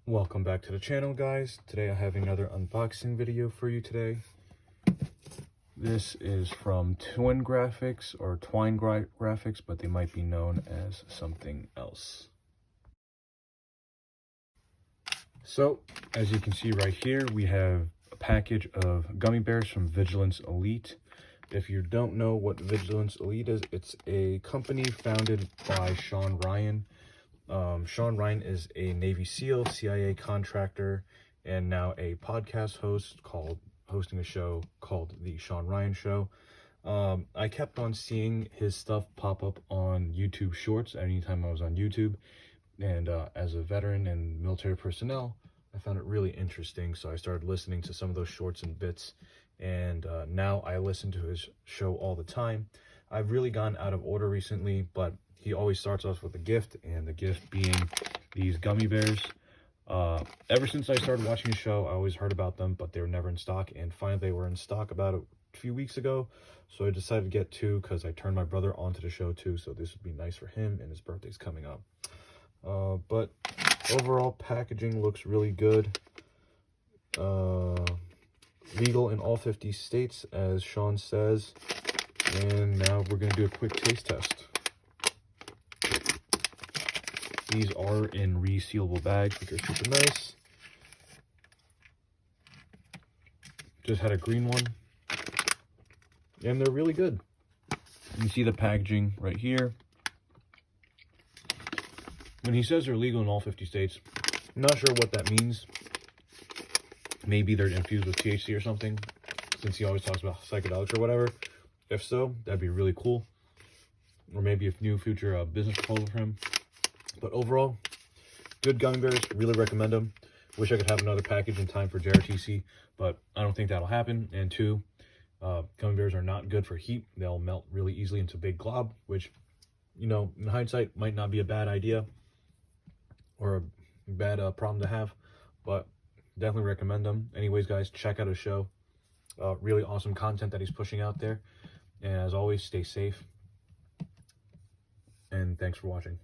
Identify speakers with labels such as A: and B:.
A: Welcome back to the channel, guys. Today I have another unboxing video for you today. This is from Twin Graphics or Twine Graphics, but they might be known as something else. So, as you can see right here, we have a package of gummy bears from Vigilance Elite. If you don't know what Vigilance Elite is, it's a company founded by Sean Ryan. Sean Ryan is a Navy SEAL, CIA contractor, and now a podcast host hosting a show called The Sean Ryan Show. I kept on seeing his stuff pop up on YouTube Shorts anytime I was on YouTube. And as a veteran and military personnel, I found it really interesting. So I started listening to some of those shorts and bits. And now I listen to his show all the time. I've really gone out of order recently, but he always starts off with a gift, and the gift being these gummy bears. Ever since I started watching the show, I always heard about them, but they were never in stock. And finally, they were in stock about a few weeks ago. So I decided to get two because I turned my brother onto the show too. So this would be nice for him, and his birthday's coming up. But overall, packaging looks really good. Legal in all 50 states, as Sean says. And now we're going to do a quick taste test. These are in resealable bags, which are super nice. Just had a green one. And they're really good. You see the packaging right here. When he says they're legal in all 50 states, I'm not sure what that means. Maybe they're infused with THC or something, since he always talks about psychedelics or whatever. If so, that'd be really cool. Or maybe a new future business proposal for him. But overall, good gummy bears. Really recommend them. Wish I could have another package in time for JRTC, but I don't think that'll happen. And two, gummy bears are not good for heat. They'll melt really easily into a big glob, which, you know, in hindsight, might not be a bad idea or a bad problem to have, but definitely recommend them. Anyways, guys, check out his show. Really awesome content that he's pushing out there. And as always, stay safe. And thanks for watching.